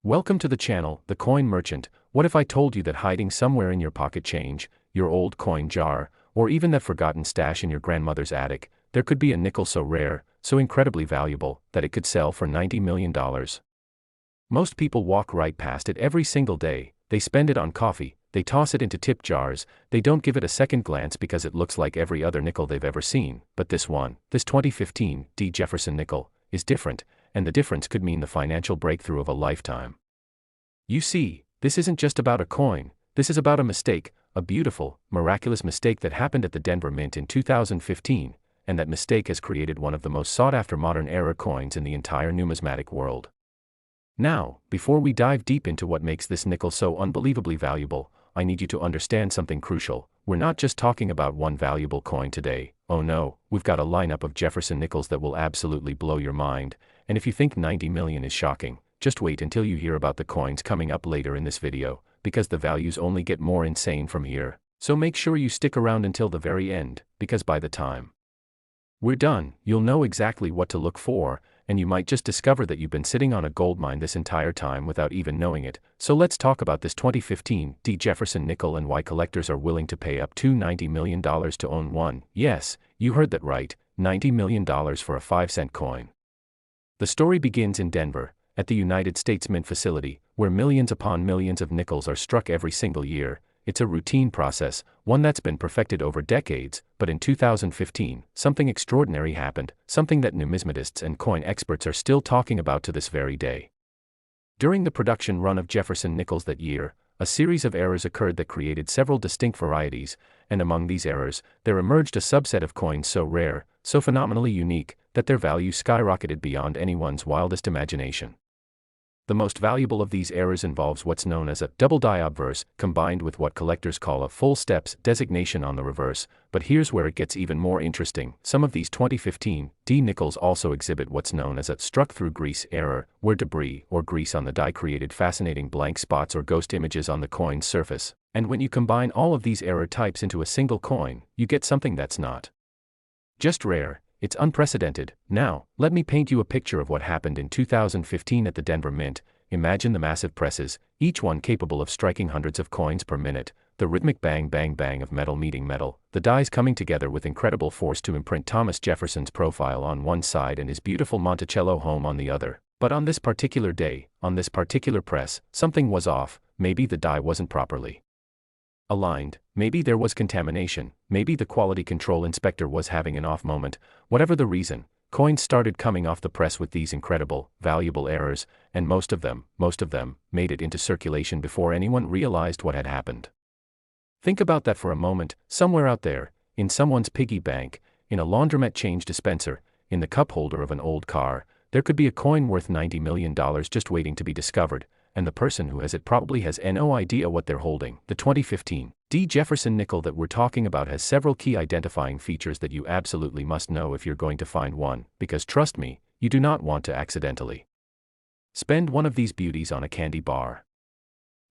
Welcome to the channel, The Coin Merchant. What if I told you that hiding somewhere in your pocket change, your old coin jar, or even that forgotten stash in your grandmother's attic, there could be a nickel so rare, so incredibly valuable, that it could sell for $90 million? Most people walk right past it every single day. They spend it on coffee, they toss it into tip jars, they don't give it a second glance because it looks like every other nickel they've ever seen. But this 2015 Jefferson nickel, is different, and the difference could mean the financial breakthrough of a lifetime. You see, this isn't just about a coin, this is about a mistake, a beautiful, miraculous mistake that happened at the Denver Mint in 2015, and that mistake has created one of the most sought-after modern-era coins in the entire numismatic world. Now, before we dive deep into what makes this nickel so unbelievably valuable, I need you to understand something crucial. We're not just talking about one valuable coin today. Oh no, we've got a lineup of Jefferson Nickels that will absolutely blow your mind, and if you think 90 million is shocking, just wait until you hear about the coins coming up later in this video, because the values only get more insane from here. So make sure you stick around until the very end, because by the time we're done, you'll know exactly what to look for, and you might just discover that you've been sitting on a goldmine this entire time without even knowing it. So let's talk about this 2015 Jefferson nickel and why collectors are willing to pay up to $90 million to own one. Yes, you heard that right, $90 million for a 5-cent coin. The story begins in Denver, at the United States Mint facility, where millions upon millions of nickels are struck every single year. It's a routine process, one that's been perfected over decades, but in 2015, something extraordinary happened, something that numismatists and coin experts are still talking about to this very day. During the production run of Jefferson Nickels that year, a series of errors occurred that created several distinct varieties, and among these errors, there emerged a subset of coins so rare, so phenomenally unique, that their value skyrocketed beyond anyone's wildest imagination. The most valuable of these errors involves what's known as a double die obverse, combined with what collectors call a full steps designation on the reverse. But here's where it gets even more interesting. Some of these 2015 nickels also exhibit what's known as a struck through grease error, where debris or grease on the die created fascinating blank spots or ghost images on the coin's surface. And when you combine all of these error types into a single coin, you get something that's not just rare, it's unprecedented. Now, let me paint you a picture of what happened in 2015 at the Denver Mint. Imagine the massive presses, each one capable of striking hundreds of coins per minute, the rhythmic bang bang bang of metal meeting metal, the dies coming together with incredible force to imprint Thomas Jefferson's profile on one side and his beautiful Monticello home on the other. But on this particular day, on this particular press, something was off. Maybe the die wasn't properly aligned, maybe there was contamination, maybe the quality control inspector was having an off moment. Whatever the reason, coins started coming off the press with these incredible, valuable errors, and most of them, made it into circulation before anyone realized what had happened. Think about that for a moment. Somewhere out there, in someone's piggy bank, in a laundromat change dispenser, in the cup holder of an old car, there could be a coin worth $90 million just waiting to be discovered, and the person who has it probably has no idea what they're holding. The 2015 Jefferson nickel that we're talking about has several key identifying features that you absolutely must know if you're going to find one, because trust me, you do not want to accidentally spend one of these beauties on a candy bar.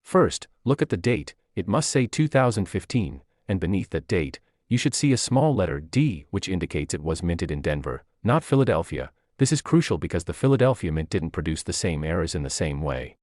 First, look at the date. It must say 2015, and beneath that date, you should see a small letter D, which indicates it was minted in Denver, not Philadelphia. This is crucial because the Philadelphia Mint didn't produce the same errors in the same way.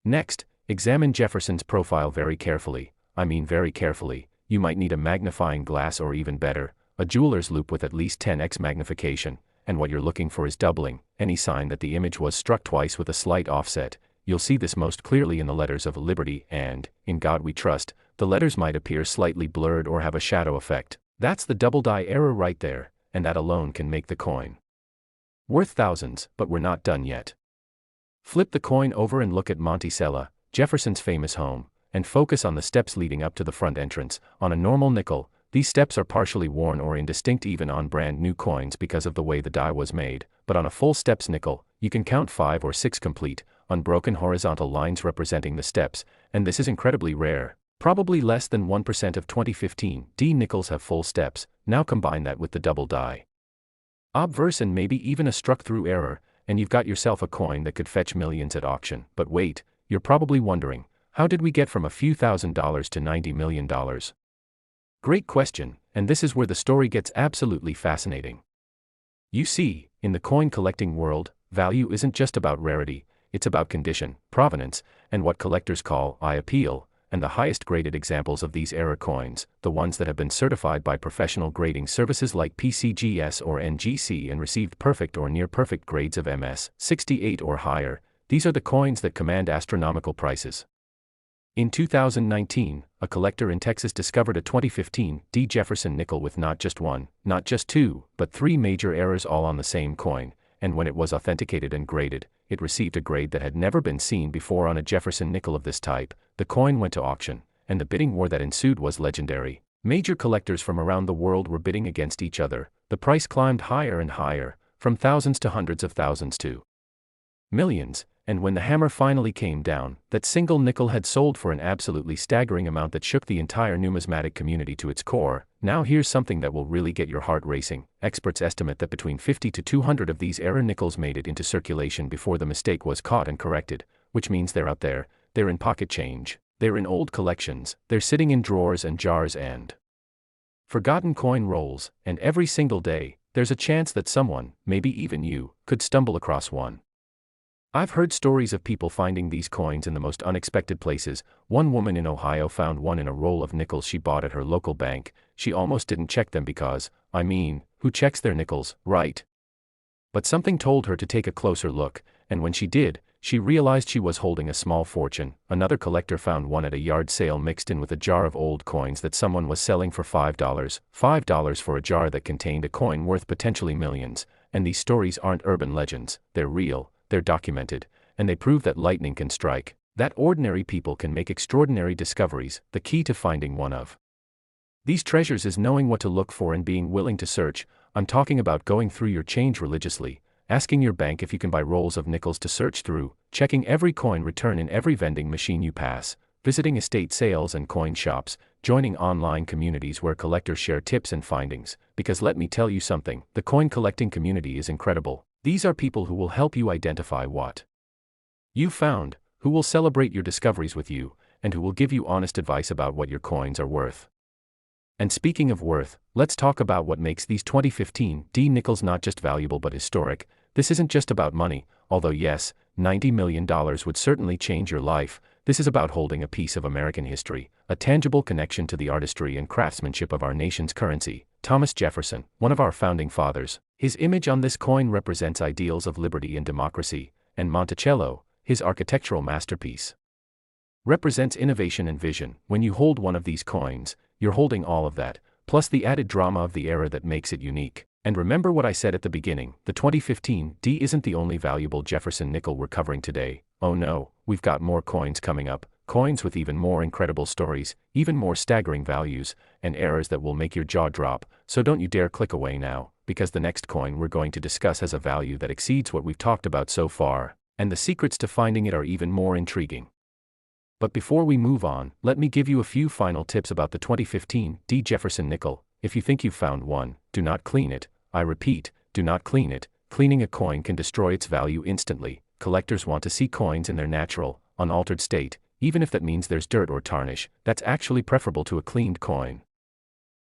Next, examine Jefferson's profile very carefully. I mean very carefully. You might need a magnifying glass or even better, a jeweler's loupe with at least 10x magnification, and what you're looking for is doubling, any sign that the image was struck twice with a slight offset. You'll see this most clearly in the letters of Liberty and, In God We Trust. The letters might appear slightly blurred or have a shadow effect. That's the double die error right there, and that alone can make the coin worth thousands. But we're not done yet. Flip the coin over and look at Monticello, Jefferson's famous home, and focus on the steps leading up to the front entrance. On a normal nickel, these steps are partially worn or indistinct even on brand new coins because of the way the die was made, but on a full steps nickel, you can count 5 or 6 complete, unbroken horizontal lines representing the steps, and this is incredibly rare. Probably less than 1% of 2015 nickels have full steps. Now combine that with the double die obverse and maybe even a struck-through error, and you've got yourself a coin that could fetch millions at auction. But wait, you're probably wondering, how did we get from a few $1,000s to $90 million? Great question, and this is where the story gets absolutely fascinating. You see, in the coin collecting world, value isn't just about rarity, it's about condition, provenance, and what collectors call eye appeal, and the highest graded examples of these era coins, the ones that have been certified by professional grading services like PCGS or NGC and received perfect or near perfect grades of MS 68 or higher, these are the coins that command astronomical prices. In 2019, a collector in Texas discovered a 2015 D. Jefferson nickel with not just one, not just two, but three major errors all on the same coin, and when it was authenticated and graded, it received a grade that had never been seen before on a Jefferson nickel of this type. The coin went to auction, and the bidding war that ensued was legendary. Major collectors from around the world were bidding against each other. The price climbed higher and higher, from thousands to hundreds of thousands to millions, and when the hammer finally came down, that single nickel had sold for an absolutely staggering amount that shook the entire numismatic community to its core. Now here's something that will really get your heart racing. Experts estimate that between 50 to 200 of these era nickels made it into circulation before the mistake was caught and corrected, which means they're out there, they're in pocket change, they're in old collections, they're sitting in drawers and jars and forgotten coin rolls, and every single day, there's a chance that someone, maybe even you, could stumble across one. I've heard stories of people finding these coins in the most unexpected places. One woman in Ohio found one in a roll of nickels she bought at her local bank. She almost didn't check them because, who checks their nickels, right? But something told her to take a closer look, and when she did, she realized she was holding a small fortune. Another collector found one at a yard sale mixed in with a jar of old coins that someone was selling for $5 for a jar that contained a coin worth potentially millions. And these stories aren't urban legends, they're real. They're documented, and they prove that lightning can strike, that ordinary people can make extraordinary discoveries. The key to finding one of these treasures is knowing what to look for and being willing to search. I'm talking about going through your change religiously, asking your bank if you can buy rolls of nickels to search through, checking every coin return in every vending machine you pass, visiting estate sales and coin shops, joining online communities where collectors share tips and findings, because let me tell you something, the coin collecting community is incredible. These are people who will help you identify what you found, who will celebrate your discoveries with you, and who will give you honest advice about what your coins are worth. And speaking of worth, let's talk about what makes these 2015 D nickels not just valuable but historic. This isn't just about money, although yes, $90 million would certainly change your life. This is about holding a piece of American history, a tangible connection to the artistry and craftsmanship of our nation's currency. Thomas Jefferson, one of our founding fathers, his image on this coin represents ideals of liberty and democracy, and Monticello, his architectural masterpiece, represents innovation and vision. When you hold one of these coins, you're holding all of that, plus the added drama of the era that makes it unique. And remember what I said at the beginning, the 2015 D isn't the only valuable Jefferson nickel we're covering today. Oh no, we've got more coins coming up, coins with even more incredible stories, even more staggering values, and errors that will make your jaw drop. So don't you dare click away now, because the next coin we're going to discuss has a value that exceeds what we've talked about so far, and the secrets to finding it are even more intriguing. But before we move on, let me give you a few final tips about the 2015 D. Jefferson nickel. If you think you've found one, do not clean it. I repeat, do not clean it. Cleaning a coin can destroy its value instantly. Collectors want to see coins in their natural, unaltered state, even if that means there's dirt or tarnish. That's actually preferable to a cleaned coin.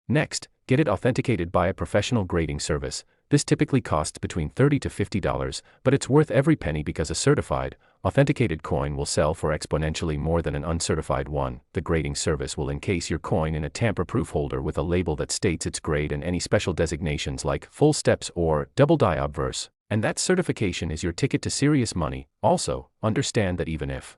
Next, get it authenticated by a professional grading service. This typically costs between $30 to $50, but it's worth every penny because a certified, authenticated coin will sell for exponentially more than an uncertified one. The grading service will encase your coin in a tamper-proof holder with a label that states its grade and any special designations like full steps or double die obverse. And that certification is your ticket to serious money. Also, understand that even if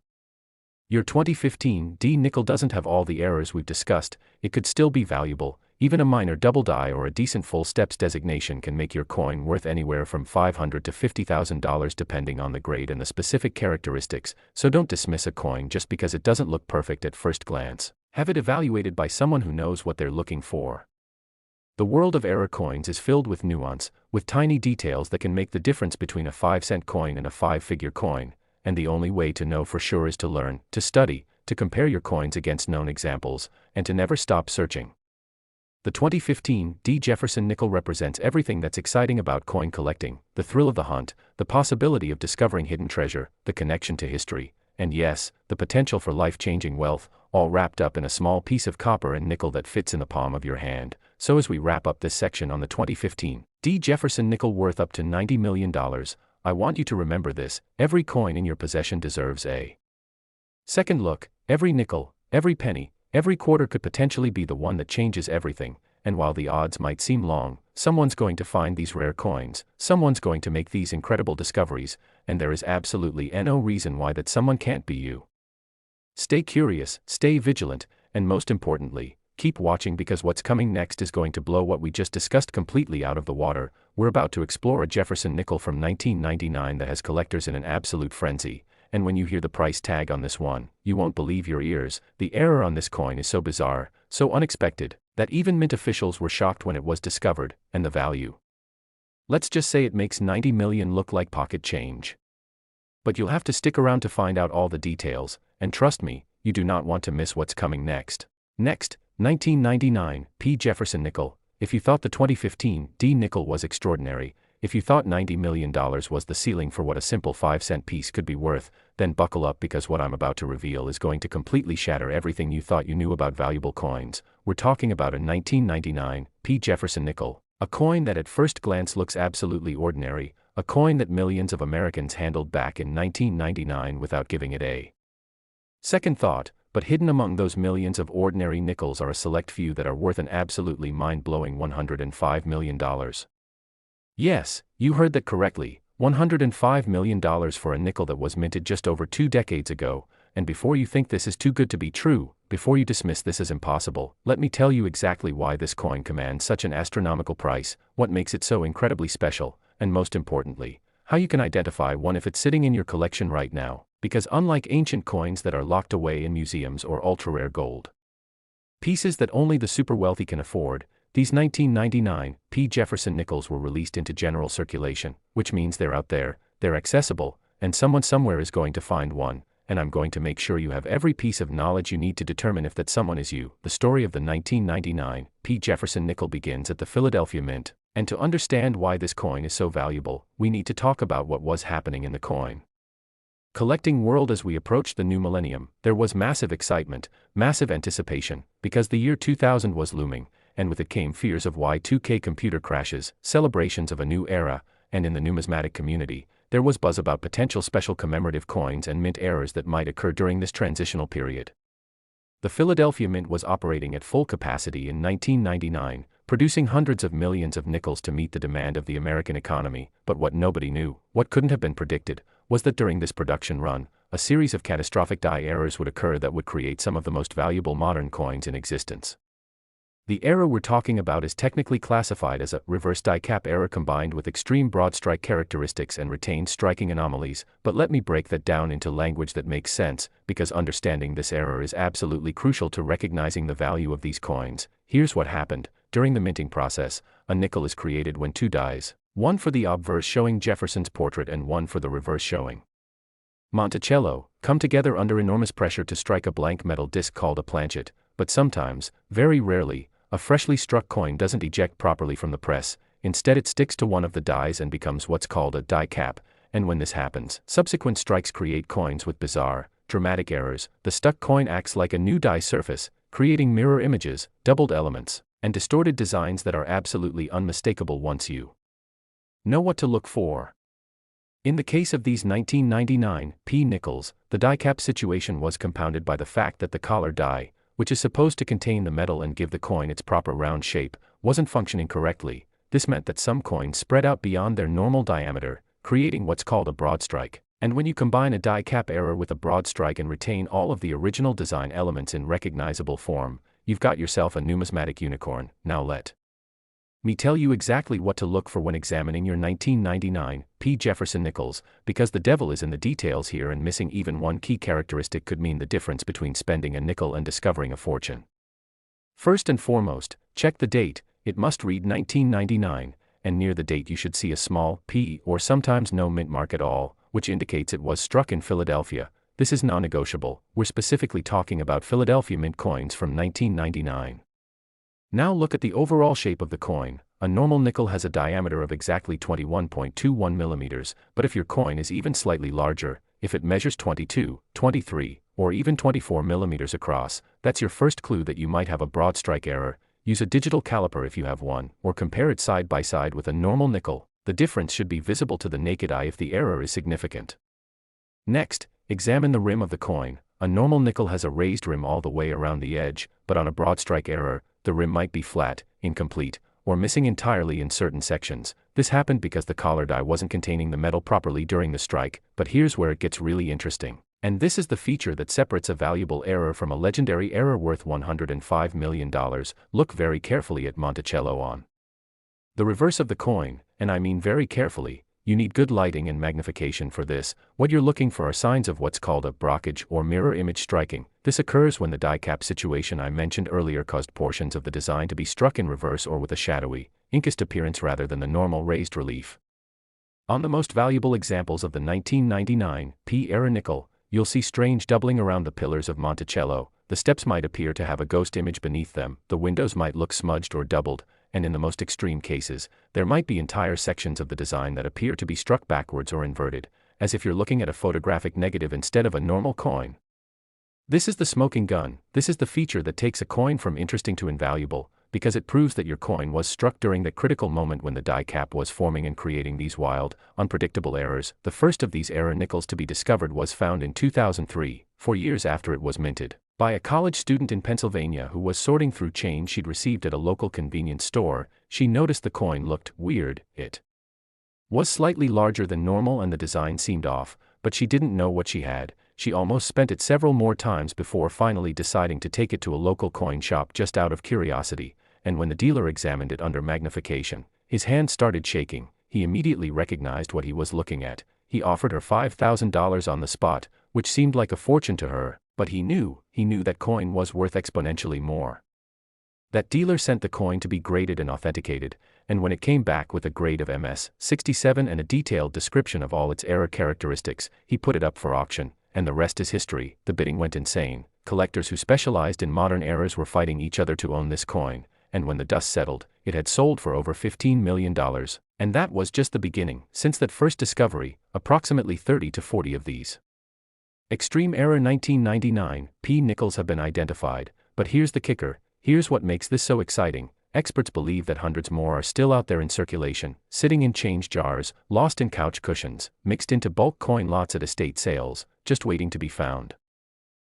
your 2015 D nickel doesn't have all the errors we've discussed, it could still be valuable. Even a minor double die or a decent full steps designation can make your coin worth anywhere from $500 to $50,000 depending on the grade and the specific characteristics. So don't dismiss a coin just because it doesn't look perfect at first glance. Have it evaluated by someone who knows what they're looking for. The world of era coins is filled with nuance, with tiny details that can make the difference between a 5-cent coin and a 5-figure coin, and the only way to know for sure is to learn, to study, to compare your coins against known examples, and to never stop searching. The 2015 D. Jefferson nickel represents everything that's exciting about coin collecting: the thrill of the hunt, the possibility of discovering hidden treasure, the connection to history, and yes, the potential for life-changing wealth, all wrapped up in a small piece of copper and nickel that fits in the palm of your hand. So as we wrap up this section on the 2015 D. Jefferson nickel worth up to $90 million, I want you to remember this: every coin in your possession deserves a second look. Every nickel, every penny, every quarter could potentially be the one that changes everything, and while the odds might seem long, someone's going to find these rare coins, someone's going to make these incredible discoveries, and there is absolutely no reason why that someone can't be you. Stay curious, stay vigilant, and most importantly, keep watching, because what's coming next is going to blow what we just discussed completely out of the water. We're about to explore a Jefferson nickel from 1999 that has collectors in an absolute frenzy. And when you hear the price tag on this one, you won't believe your ears. The error on this coin is so bizarre, so unexpected, that even mint officials were shocked when it was discovered, and the value. Let's just say it makes 90 million look like pocket change. But you'll have to stick around to find out all the details, and trust me, you do not want to miss what's coming next. Next, 1999, P. Jefferson nickel. If you thought the 2015 D nickel was extraordinary, if you thought $90 million was the ceiling for what a simple 5-cent piece could be worth, then buckle up, because what I'm about to reveal is going to completely shatter everything you thought you knew about valuable coins. We're talking about a 1999 P. Jefferson nickel, a coin that at first glance looks absolutely ordinary, a coin that millions of Americans handled back in 1999 without giving it a second thought, but hidden among those millions of ordinary nickels are a select few that are worth an absolutely mind-blowing $105 million. Yes, you heard that correctly, $105 million for a nickel that was minted just over 2 decades ago. And before you think this is too good to be true, before you dismiss this as impossible, let me tell you exactly why this coin commands such an astronomical price, what makes it so incredibly special, and most importantly, how you can identify one if it's sitting in your collection right now, because unlike ancient coins that are locked away in museums or ultra-rare gold pieces that only the super wealthy can afford, these 1999 P. Jefferson nickels were released into general circulation, which means they're out there, they're accessible, and someone somewhere is going to find one, and I'm going to make sure you have every piece of knowledge you need to determine if that someone is you. The story of the 1999 P. Jefferson nickel begins at the Philadelphia Mint, and to understand why this coin is so valuable, we need to talk about what was happening in the coin collecting world as we approached the new millennium. There was massive excitement, massive anticipation, because the year 2000 was looming, and with it came fears of Y2K computer crashes, celebrations of a new era, and in the numismatic community, there was buzz about potential special commemorative coins and mint errors that might occur during this transitional period. The Philadelphia Mint was operating at full capacity in 1999, producing hundreds of millions of nickels to meet the demand of the American economy, but what nobody knew, what couldn't have been predicted, was that during this production run, a series of catastrophic die errors would occur that would create some of the most valuable modern coins in existence. The error we're talking about is technically classified as a reverse die cap error combined with extreme broad strike characteristics and retained striking anomalies, but let me break that down into language that makes sense, because understanding this error is absolutely crucial to recognizing the value of these coins. Here's what happened. During the minting process, a nickel is created when 2 dies, one for the obverse showing Jefferson's portrait and one for the reverse showing Monticello, come together under enormous pressure to strike a blank metal disc called a planchet, but sometimes, very rarely, a freshly struck coin doesn't eject properly from the press. Instead it sticks to one of the dies and becomes what's called a die cap, and when this happens, subsequent strikes create coins with bizarre, dramatic errors. The stuck coin acts like a new die surface, creating mirror images, doubled elements, and distorted designs that are absolutely unmistakable once you know what to look for. In the case of these 1999 P nickels, the die cap situation was compounded by the fact that the collar die, which is supposed to contain the metal and give the coin its proper round shape, wasn't functioning correctly. This meant that some coins spread out beyond their normal diameter, creating what's called a broad strike. And when you combine a die cap error with a broad strike and retain all of the original design elements in recognizable form, you've got yourself a numismatic unicorn. Now let me tell you exactly what to look for when examining your 1999 P. Jefferson nickels, because the devil is in the details here, and missing even one key characteristic could mean the difference between spending a nickel and discovering a fortune. First and foremost, check the date. It must read 1999, and near the date you should see a small P or sometimes no mint mark at all, which indicates it was struck in Philadelphia. This is non-negotiable. We're specifically talking about Philadelphia Mint coins from 1999. Now look at the overall shape of the coin. A normal nickel has a diameter of exactly 21.21 millimeters, but if your coin is even slightly larger, if it measures 22, 23, or even 24 millimeters across, that's your first clue that you might have a broad strike error. Use a digital caliper if you have one, or compare it side by side with a normal nickel. The difference should be visible to the naked eye if the error is significant. Next, examine the rim of the coin. A normal nickel has a raised rim all the way around the edge, but on a broad strike error, the rim might be flat, incomplete, or missing entirely in certain sections. This happened because the collar die wasn't containing the metal properly during the strike, but here's where it gets really interesting. And this is the feature that separates a valuable error from a legendary error worth $105 million. Look very carefully at Monticello on the reverse of the coin, and I mean very carefully. You need good lighting and magnification for this. What you're looking for are signs of what's called a brockage or mirror image striking. This occurs when the die cap situation I mentioned earlier caused portions of the design to be struck in reverse or with a shadowy, inked appearance rather than the normal raised relief. On the most valuable examples of the 1999 P-era nickel, you'll see strange doubling around the pillars of Monticello. The steps might appear to have a ghost image beneath them, the windows might look smudged or doubled, and in the most extreme cases, there might be entire sections of the design that appear to be struck backwards or inverted, as if you're looking at a photographic negative instead of a normal coin. This is the smoking gun. This is the feature that takes a coin from interesting to invaluable, because it proves that your coin was struck during the critical moment when the die cap was forming and creating these wild, unpredictable errors. The first of these error nickels to be discovered was found in 2003, 4 years after it was minted, by a college student in Pennsylvania who was sorting through change she'd received at a local convenience store. She noticed the coin looked weird. It was slightly larger than normal and the design seemed off, but she didn't know what she had. She almost spent it several more times before finally deciding to take it to a local coin shop just out of curiosity, and when the dealer examined it under magnification, his hand started shaking. He immediately recognized what he was looking at. He offered her $5,000 on the spot, which seemed like a fortune to her, but he knew that coin was worth exponentially more. That dealer sent the coin to be graded and authenticated, and when it came back with a grade of MS-67 and a detailed description of all its error characteristics, he put it up for auction, and the rest is history. The bidding went insane. Collectors who specialized in modern errors were fighting each other to own this coin, and when the dust settled, it had sold for over $15 million, and that was just the beginning. Since that first discovery, approximately 30 to 40 of these extreme error 1999 P nickels have been identified, but here's the kicker. Here's what makes this so exciting. Experts believe that hundreds more are still out there in circulation, sitting in change jars, lost in couch cushions, mixed into bulk coin lots at estate sales, just waiting to be found.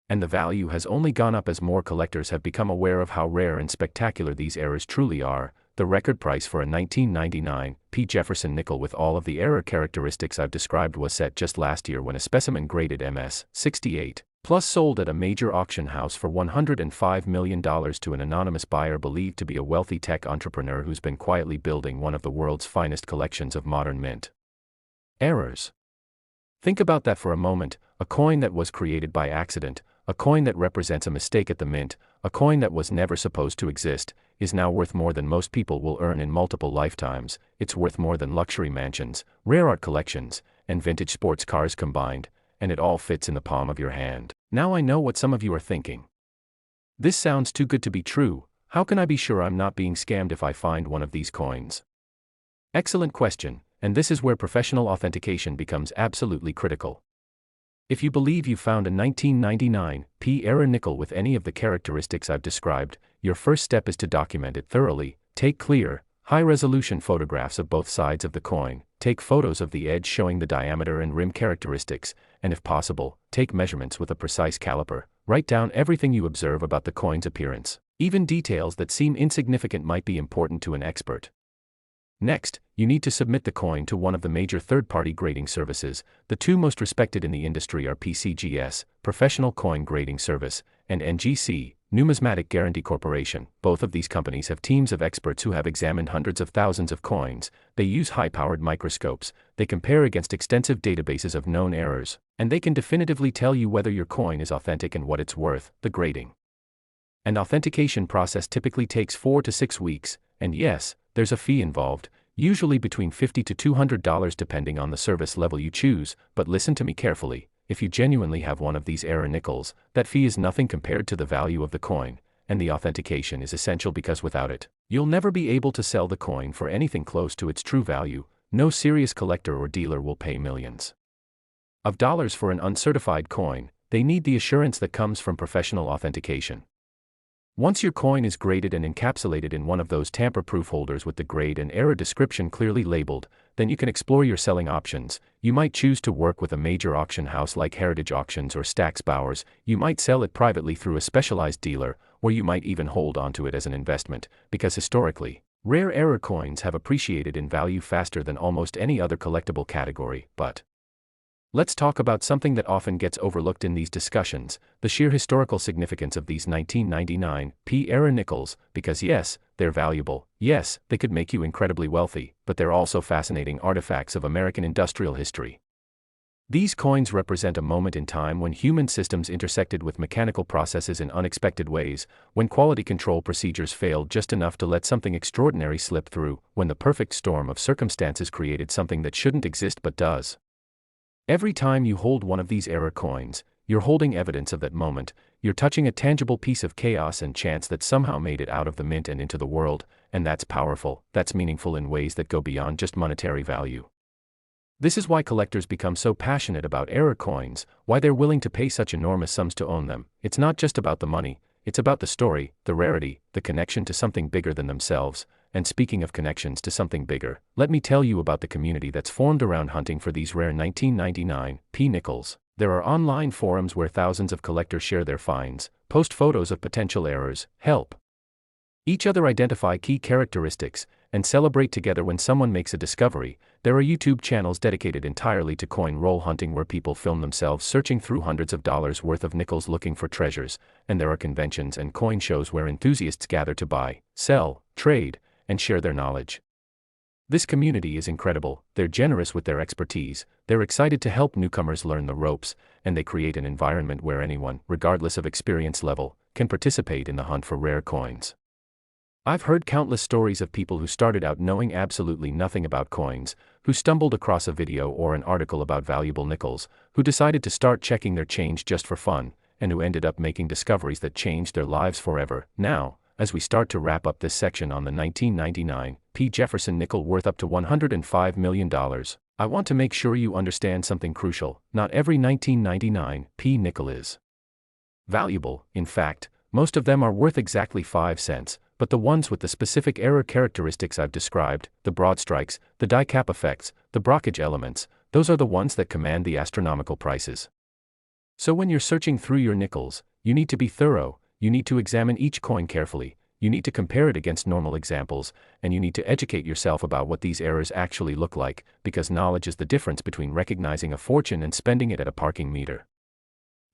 And the value has only gone up as more collectors have become aware of how rare and spectacular these errors truly are. The record price for a 1999 P Jefferson nickel with all of the error characteristics I've described was set just last year when a specimen graded MS-68 plus sold at a major auction house for $105 million to an anonymous buyer believed to be a wealthy tech entrepreneur who's been quietly building one of the world's finest collections of modern mint errors. Think about that for a moment. A coin that was created by accident, a coin that represents a mistake at the mint, a coin that was never supposed to exist, is now worth more than most people will earn in multiple lifetimes. It's worth more than luxury mansions, rare art collections, and vintage sports cars combined, and it all fits in the palm of your hand. Now I know what some of you are thinking. This sounds too good to be true. How can I be sure I'm not being scammed if I find one of these coins? Excellent question, and this is where professional authentication becomes absolutely critical. If you believe you found a 1999 P-era nickel with any of the characteristics I've described, your first step is to document it thoroughly. Take clear, high-resolution photographs of both sides of the coin, take photos of the edge showing the diameter and rim characteristics, and if possible, take measurements with a precise caliper. Write down everything you observe about the coin's appearance. Even details that seem insignificant might be important to an expert. Next, you need to submit the coin to one of the major third-party grading services. The two most respected in the industry are PCGS, Professional Coin Grading Service, and NGC, Numismatic Guarantee Corporation. Both of these companies have teams of experts who have examined hundreds of thousands of coins. They use high-powered microscopes, they compare against extensive databases of known errors, and they can definitively tell you whether your coin is authentic and what it's worth. The grading and authentication process typically takes 4 to 6 weeks, and yes, there's a fee involved, usually between $50 to $200 depending on the service level you choose, but listen to me carefully. If you genuinely have one of these error nickels, that fee is nothing compared to the value of the coin, and the authentication is essential because without it, you'll never be able to sell the coin for anything close to its true value. No serious collector or dealer will pay millions of dollars for an uncertified coin. They need the assurance that comes from professional authentication. Once your coin is graded and encapsulated in one of those tamper-proof holders with the grade and era description clearly labeled, then you can explore your selling options. You might choose to work with a major auction house like Heritage Auctions or Stack's Bowers. You might sell it privately through a specialized dealer, or you might even hold onto it as an investment, because historically, rare era coins have appreciated in value faster than almost any other collectible category. But let's talk about something that often gets overlooked in these discussions, the sheer historical significance of these 1999 P-era nickels, because yes, they're valuable, yes, they could make you incredibly wealthy, but they're also fascinating artifacts of American industrial history. These coins represent a moment in time when human systems intersected with mechanical processes in unexpected ways, when quality control procedures failed just enough to let something extraordinary slip through, when the perfect storm of circumstances created something that shouldn't exist but does. Every time you hold one of these era coins, you're holding evidence of that moment. You're touching a tangible piece of chaos and chance that somehow made it out of the mint and into the world, and that's powerful, that's meaningful in ways that go beyond just monetary value. This is why collectors become so passionate about era coins, why they're willing to pay such enormous sums to own them. It's not just about the money, it's about the story, the rarity, the connection to something bigger than themselves. And speaking of connections to something bigger, let me tell you about the community that's formed around hunting for these rare 1999 P-nickels. There are online forums where thousands of collectors share their finds, post photos of potential errors, help each other identify key characteristics, and celebrate together when someone makes a discovery. There are YouTube channels dedicated entirely to coin roll hunting where people film themselves searching through hundreds of dollars worth of nickels looking for treasures, and there are conventions and coin shows where enthusiasts gather to buy, sell, trade, and share their knowledge. This community is incredible, they're generous with their expertise, they're excited to help newcomers learn the ropes, and they create an environment where anyone, regardless of experience level, can participate in the hunt for rare coins. I've heard countless stories of people who started out knowing absolutely nothing about coins, who stumbled across a video or an article about valuable nickels, who decided to start checking their change just for fun, and who ended up making discoveries that changed their lives forever. Now, as we start to wrap up this section on the 1999 P. Jefferson nickel worth up to $105 million, I want to make sure you understand something crucial. Not every 1999 P. nickel is valuable. In fact, most of them are worth exactly 5 cents, but the ones with the specific error characteristics I've described, the broad strikes, the die cap effects, the brockage elements, those are the ones that command the astronomical prices. So when you're searching through your nickels, you need to be thorough, you need to examine each coin carefully, you need to compare it against normal examples, and you need to educate yourself about what these errors actually look like, because knowledge is the difference between recognizing a fortune and spending it at a parking meter.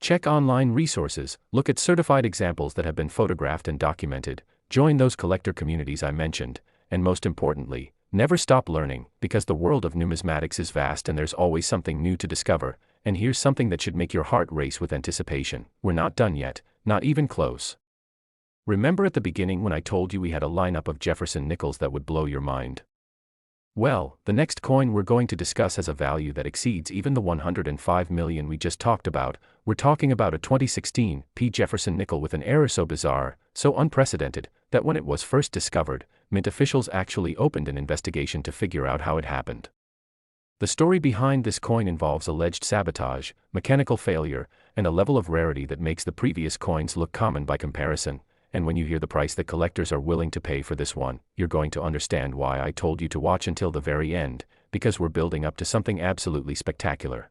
Check online resources, look at certified examples that have been photographed and documented, join those collector communities I mentioned, and most importantly, never stop learning, because the world of numismatics is vast and there's always something new to discover. And here's something that should make your heart race with anticipation. We're not done yet, not even close. Remember at the beginning when I told you we had a lineup of Jefferson nickels that would blow your mind? Well, the next coin we're going to discuss has a value that exceeds even the $105 million we just talked about. We're talking about a 2016 P. Jefferson nickel with an error so bizarre, so unprecedented, that when it was first discovered, Mint officials actually opened an investigation to figure out how it happened. The story behind this coin involves alleged sabotage, mechanical failure, and a level of rarity that makes the previous coins look common by comparison. And when you hear the price that collectors are willing to pay for this one, you're going to understand why I told you to watch until the very end, because we're building up to something absolutely spectacular.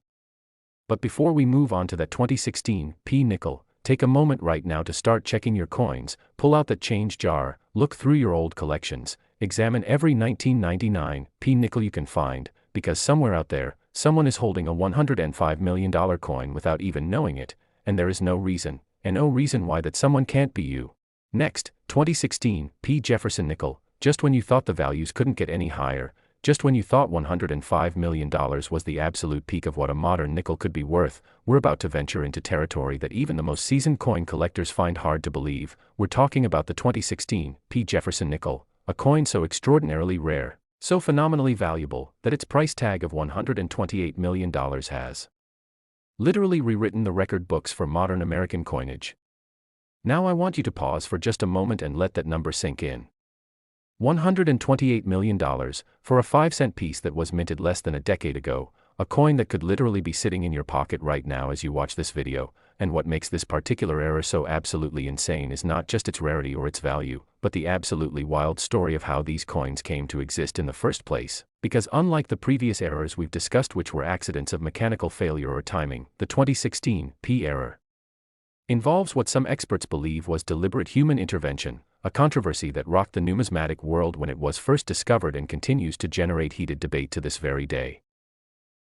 But before we move on to that 2016 P. nickel, take a moment right now to start checking your coins, pull out that change jar, look through your old collections, examine every 1999 P. nickel you can find, because somewhere out there, someone is holding a $105 million coin without even knowing it, and there is no reason why that someone can't be you. Next, 2016 P. Jefferson nickel, just when you thought the values couldn't get any higher, just when you thought $105 million was the absolute peak of what a modern nickel could be worth, we're about to venture into territory that even the most seasoned coin collectors find hard to believe. We're talking about the 2016 P. Jefferson nickel, a coin so extraordinarily rare, so phenomenally valuable, that its price tag of $128 million has literally rewritten the record books for modern American coinage. Now I want you to pause for just a moment and let that number sink in. $128 million, for a 5-cent piece that was minted less than a decade ago, a coin that could literally be sitting in your pocket right now as you watch this video. and what makes this particular error so absolutely insane is not just its rarity or its value, but the absolutely wild story of how these coins came to exist in the first place. Because unlike the previous errors we've discussed which were accidents of mechanical failure or timing, the 2016 P error involves what some experts believe was deliberate human intervention, a controversy that rocked the numismatic world when it was first discovered and continues to generate heated debate to this very day.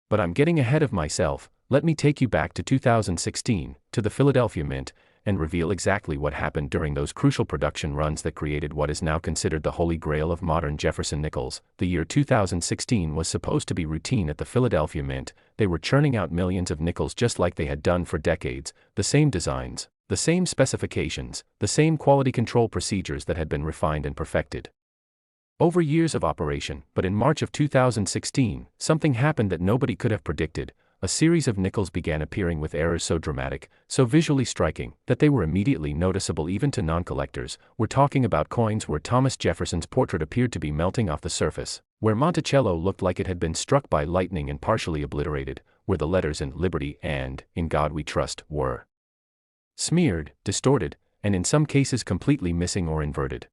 But I'm getting ahead of myself. Let me take you back to 2016, to the Philadelphia Mint, and reveal exactly what happened during those crucial production runs that created what is now considered the holy grail of modern Jefferson Nickels. The year 2016 was supposed to be routine at the Philadelphia Mint. They were churning out millions of nickels just like they had done for decades, the same designs, the same specifications, the same quality control procedures that had been refined and perfected over years of operation. But in March of 2016, something happened that nobody could have predicted. A series of nickels began appearing with errors so dramatic, so visually striking, that they were immediately noticeable even to non-collectors. We're talking about coins where Thomas Jefferson's portrait appeared to be melting off the surface, where Monticello looked like it had been struck by lightning and partially obliterated, where the letters in Liberty and In God We Trust were smeared, distorted, and in some cases completely missing or inverted.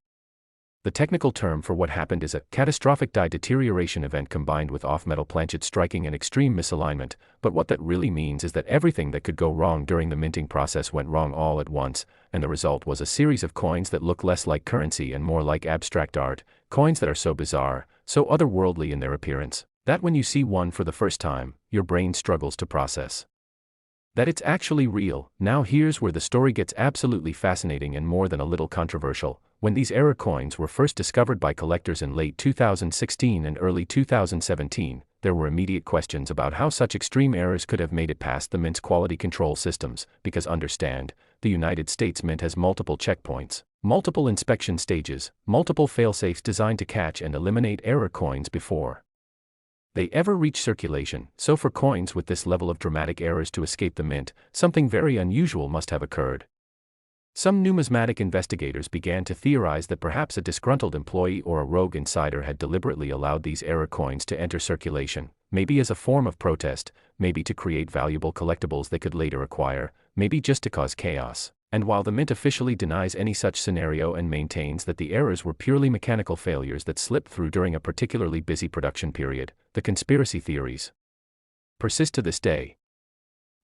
The technical term for what happened is a catastrophic die deterioration event combined with off-metal planchet striking and extreme misalignment, but what that really means is that everything that could go wrong during the minting process went wrong all at once, and the result was a series of coins that look less like currency and more like abstract art, coins that are so bizarre, so otherworldly in their appearance, that when you see one for the first time, your brain struggles to process that it's actually real. Now here's where the story gets absolutely fascinating and more than a little controversial. When these error coins were first discovered by collectors in late 2016 and early 2017, there were immediate questions about how such extreme errors could have made it past the Mint's quality control systems, because understand, the United States Mint has multiple checkpoints, multiple inspection stages, multiple failsafes designed to catch and eliminate error coins before they ever reach circulation. So for coins with this level of dramatic errors to escape the Mint, something very unusual must have occurred. Some numismatic investigators began to theorize that perhaps a disgruntled employee or a rogue insider had deliberately allowed these error coins to enter circulation, maybe as a form of protest, maybe to create valuable collectibles they could later acquire, maybe just to cause chaos. And while the Mint officially denies any such scenario and maintains that the errors were purely mechanical failures that slipped through during a particularly busy production period, the conspiracy theories persist to this day.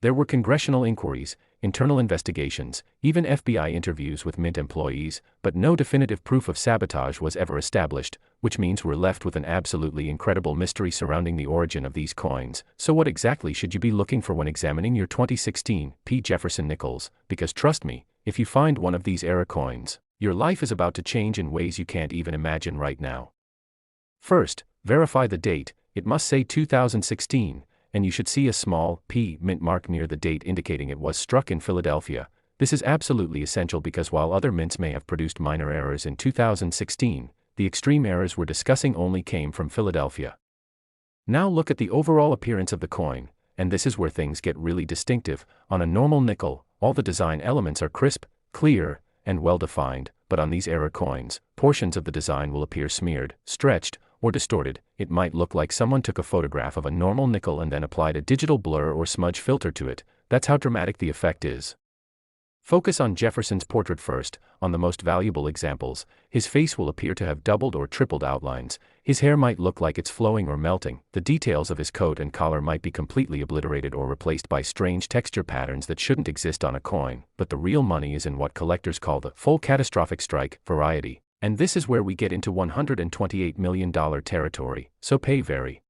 There were congressional inquiries, internal investigations, even FBI interviews with Mint employees, but no definitive proof of sabotage was ever established, which means we're left with an absolutely incredible mystery surrounding the origin of these coins. So what exactly should you be looking for when examining your 2016 P. Jefferson Nickels? Because trust me, if you find one of these error coins, your life is about to change in ways you can't even imagine right now. First, verify the date. It must say 2016. And you should see a small P mint mark near the date indicating it was struck in Philadelphia. This is absolutely essential because while other mints may have produced minor errors in 2016, the extreme errors we're discussing only came from Philadelphia. Now look at the overall appearance of the coin, and this is where things get really distinctive. On a normal nickel, all the design elements are crisp, clear, and well-defined, but on these error coins, portions of the design will appear smeared, stretched, or distorted. It might look like someone took a photograph of a normal nickel and then applied a digital blur or smudge filter to it. That's how dramatic the effect is. Focus on Jefferson's portrait first. On the most valuable examples, his face will appear to have doubled or tripled outlines. His hair might look like it's flowing or melting. The details of his coat and collar might be completely obliterated or replaced by strange texture patterns that shouldn't exist on a coin. But the real money is in what collectors call the full catastrophic strike variety. And this is where we get into $128 million territory, so pay very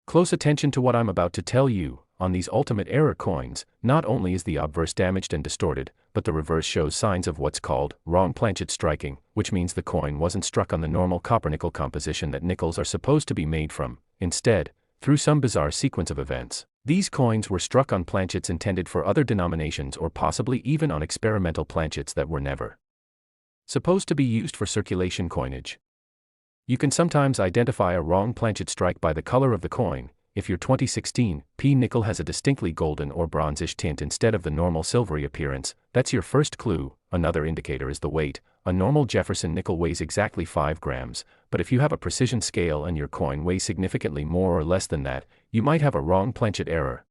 close attention to what I'm about to tell you. On these ultimate error coins, not only is the obverse damaged and distorted, but the reverse shows signs of what's called wrong planchet striking, which means the coin wasn't struck on the normal copper-nickel composition that nickels are supposed to be made from. Instead, through some bizarre sequence of events, these coins were struck on planchets intended for other denominations or possibly even on experimental planchets that were never supposed to be used for circulation coinage. You can sometimes identify a wrong planchet strike by the color of the coin. If your 2016 P nickel has a distinctly golden or bronzish tint instead of the normal silvery appearance, that's your first clue. Another indicator is the weight. A normal Jefferson nickel weighs exactly 5 grams, but if you have a precision scale and your coin weighs significantly more or less than that, you might have a wrong planchet error.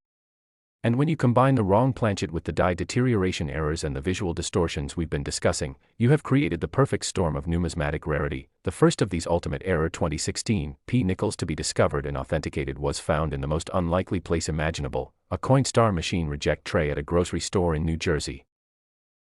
And when you combine the wrong planchet with the die deterioration errors and the visual distortions we've been discussing, you have created the perfect storm of numismatic rarity. The first of these ultimate error 2016 P nickels to be discovered and authenticated was found in the most unlikely place imaginable, a Coinstar machine reject tray at a grocery store in New Jersey.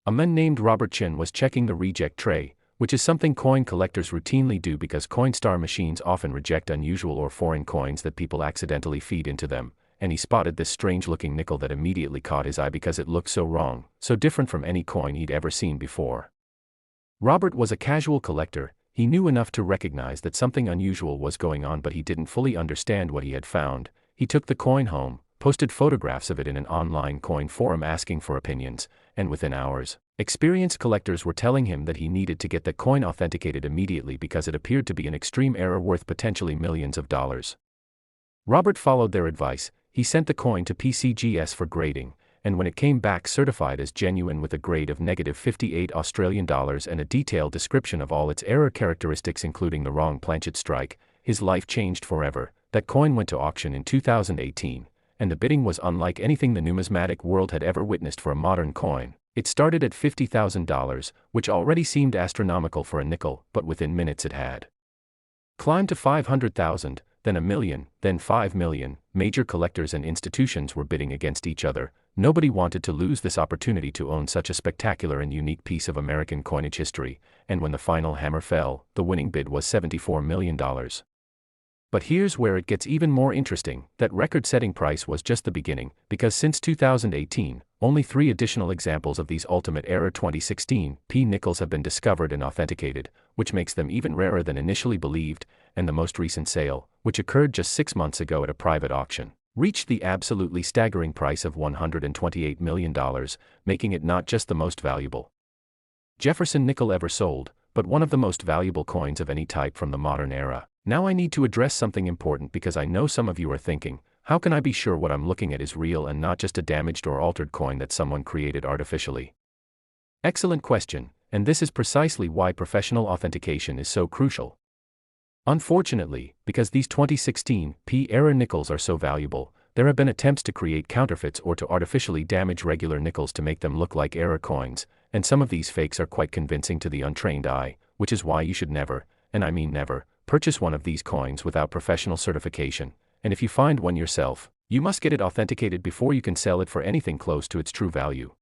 A man named Robert Chin was checking the reject tray, which is something coin collectors routinely do because Coinstar machines often reject unusual or foreign coins that people accidentally feed into them, and he spotted this strange-looking nickel that immediately caught his eye because it looked so wrong, so different from any coin he'd ever seen before. Robert was a casual collector. He knew enough to recognize that something unusual was going on, but he didn't fully understand what he had found. He took the coin home, posted photographs of it in an online coin forum asking for opinions, and within hours, experienced collectors were telling him that he needed to get the coin authenticated immediately because it appeared to be an extreme error worth potentially millions of dollars. Robert followed their advice. He sent the coin to PCGS for grading, and when it came back certified as genuine with a grade of -58 Australian dollars and a detailed description of all its error characteristics including the wrong planchet strike, his life changed forever. That coin went to auction in 2018, and the bidding was unlike anything the numismatic world had ever witnessed for a modern coin. It started at $50,000, which already seemed astronomical for a nickel, but within minutes it had climbed to 500,000, then $1 million, then $5 million. Major collectors and institutions were bidding against each other. Nobody wanted to lose this opportunity to own such a spectacular and unique piece of American coinage history, and when the final hammer fell, the winning bid was $74 million. But here's where it gets even more interesting. That record-setting price was just the beginning, because since 2018, only 3 additional examples of these ultimate error 2016 P nickels have been discovered and authenticated, which makes them even rarer than initially believed, and the most recent sale, which occurred just 6 months ago at a private auction, reached the absolutely staggering price of $128 million, making it not just the most valuable Jefferson nickel ever sold, but one of the most valuable coins of any type from the modern era. Now I need to address something important because I know some of you are thinking, how can I be sure what I'm looking at is real and not just a damaged or altered coin that someone created artificially? Excellent question, and this is precisely why professional authentication is so crucial. Unfortunately, because these 2016 P error nickels are so valuable, there have been attempts to create counterfeits or to artificially damage regular nickels to make them look like error coins, and some of these fakes are quite convincing to the untrained eye, which is why you should never, and I mean never, purchase one of these coins without professional certification, and if you find one yourself, you must get it authenticated before you can sell it for anything close to its true value.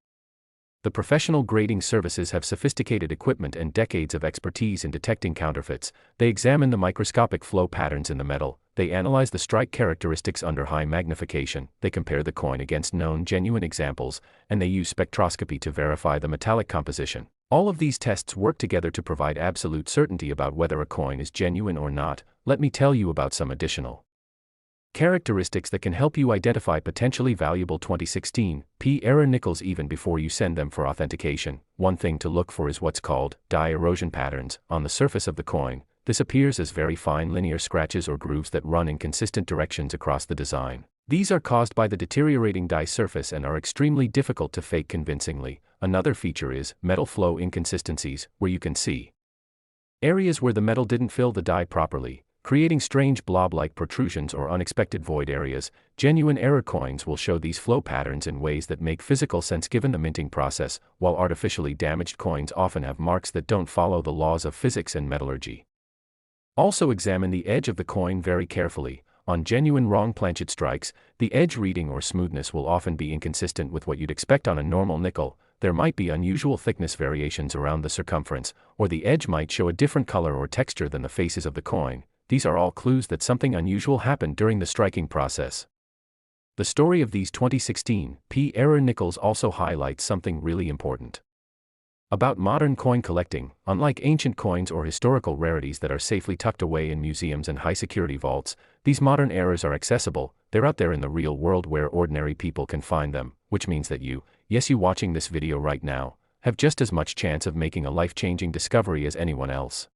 The professional grading services have sophisticated equipment and decades of expertise in detecting counterfeits. They examine the microscopic flow patterns in the metal, they analyze the strike characteristics under high magnification, they compare the coin against known genuine examples, and they use spectroscopy to verify the metallic composition. All of these tests work together to provide absolute certainty about whether a coin is genuine or not. Let me tell you about some additional characteristics that can help you identify potentially valuable 2016 P error nickels even before you send them for authentication. One thing to look for is what's called die erosion patterns on the surface of the coin. This appears as very fine linear scratches or grooves that run in consistent directions across the design. These are caused by the deteriorating die surface and are extremely difficult to fake convincingly. Another feature is metal flow inconsistencies, where you can see areas where the metal didn't fill the die properly, creating strange blob-like protrusions or unexpected void areas. Genuine error coins will show these flow patterns in ways that make physical sense given the minting process, while artificially damaged coins often have marks that don't follow the laws of physics and metallurgy. Also examine the edge of the coin very carefully. On genuine wrong planchet strikes, the edge reading or smoothness will often be inconsistent with what you'd expect on a normal nickel. There might be unusual thickness variations around the circumference, or the edge might show a different color or texture than the faces of the coin. These are all clues that something unusual happened during the striking process. The story of these 2016 P error nickels also highlights something really important about modern coin collecting. Unlike ancient coins or historical rarities that are safely tucked away in museums and high-security vaults, these modern errors are accessible. They're out there in the real world where ordinary people can find them, which means that you watching this video right now, have just as much chance of making a life-changing discovery as anyone else.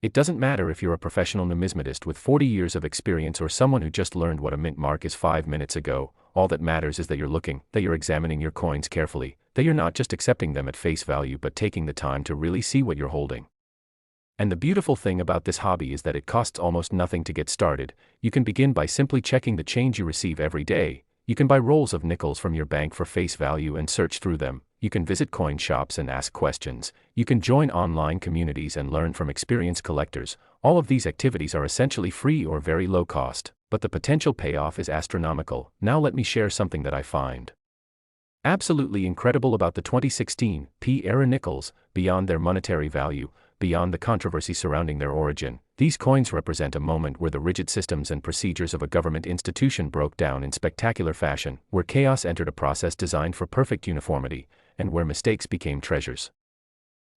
It doesn't matter if you're a professional numismatist with 40 years of experience or someone who just learned what a mint mark is 5 minutes ago. All that matters is that you're looking, that you're examining your coins carefully, that you're not just accepting them at face value but taking the time to really see what you're holding. And the beautiful thing about this hobby is that it costs almost nothing to get started. You can begin by simply checking the change you receive every day. You can buy rolls of nickels from your bank for face value and search through them. You can visit coin shops and ask questions. You can join online communities and learn from experienced collectors. All of these activities are essentially free or very low cost, but the potential payoff is astronomical. Now let me share something that I find absolutely incredible about the 2016 P-era nickels. Beyond their monetary value, beyond the controversy surrounding their origin, these coins represent a moment where the rigid systems and procedures of a government institution broke down in spectacular fashion, where chaos entered a process designed for perfect uniformity, and where mistakes became treasures.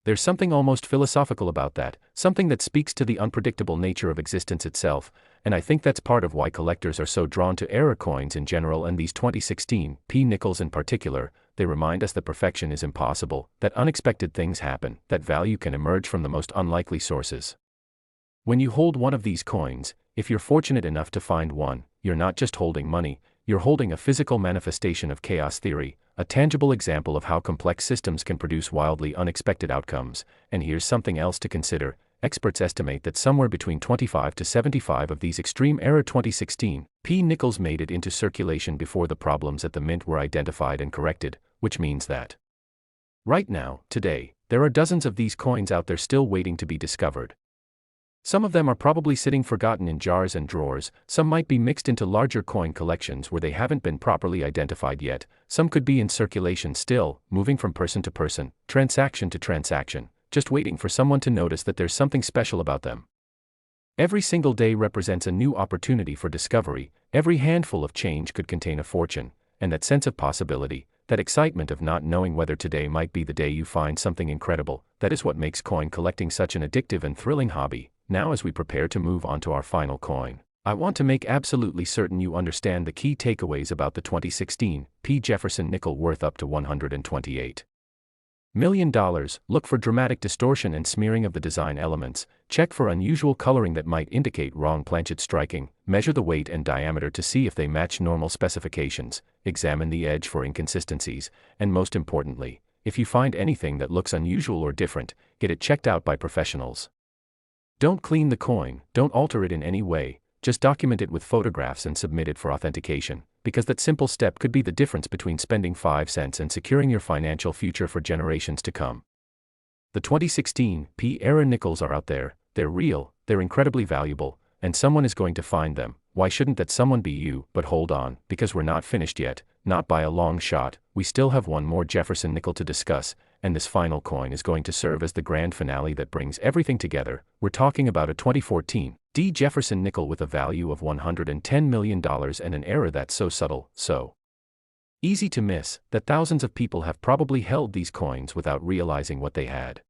There's something almost philosophical about that, something that speaks to the unpredictable nature of existence itself, and I think that's part of why collectors are so drawn to era coins in general and these 2016 P nickels in particular. They remind us that perfection is impossible, that unexpected things happen, that value can emerge from the most unlikely sources. When you hold one of these coins, if you're fortunate enough to find one, you're not just holding money, you're holding a physical manifestation of chaos theory, a tangible example of how complex systems can produce wildly unexpected outcomes. And here's something else to consider. Experts estimate that somewhere between 25 to 75 of these extreme-era 2016 P nickels made it into circulation before the problems at the mint were identified and corrected, which means that right now, today, there are dozens of these coins out there still waiting to be discovered. Some of them are probably sitting forgotten in jars and drawers, some might be mixed into larger coin collections where they haven't been properly identified yet, some could be in circulation still, moving from person to person, transaction to transaction, just waiting for someone to notice that there's something special about them. Every single day represents a new opportunity for discovery. Every handful of change could contain a fortune, and that sense of possibility, that excitement of not knowing whether today might be the day you find something incredible, that is what makes coin collecting such an addictive and thrilling hobby. Now, as we prepare to move on to our final coin, I want to make absolutely certain you understand the key takeaways about the 2016 P. Jefferson nickel worth up to $128 million. Look for dramatic distortion and smearing of the design elements. Check for unusual coloring that might indicate wrong planchet striking. Measure the weight and diameter to see if they match normal specifications. Examine the edge for inconsistencies. And most importantly, if you find anything that looks unusual or different, get it checked out by professionals. Don't clean the coin, don't alter it in any way, just document it with photographs and submit it for authentication, because that simple step could be the difference between spending 5 cents and securing your financial future for generations to come. The 2016 P-era nickels are out there, they're real, they're incredibly valuable, and someone is going to find them. Why shouldn't that someone be you? But hold on, because we're not finished yet, not by a long shot. We still have one more Jefferson nickel to discuss, and this final coin is going to serve as the grand finale that brings everything together. We're talking about a 2014 D. Jefferson nickel with a value of $110 million and an era that's so subtle, so easy to miss, that thousands of people have probably held these coins without realizing what they had.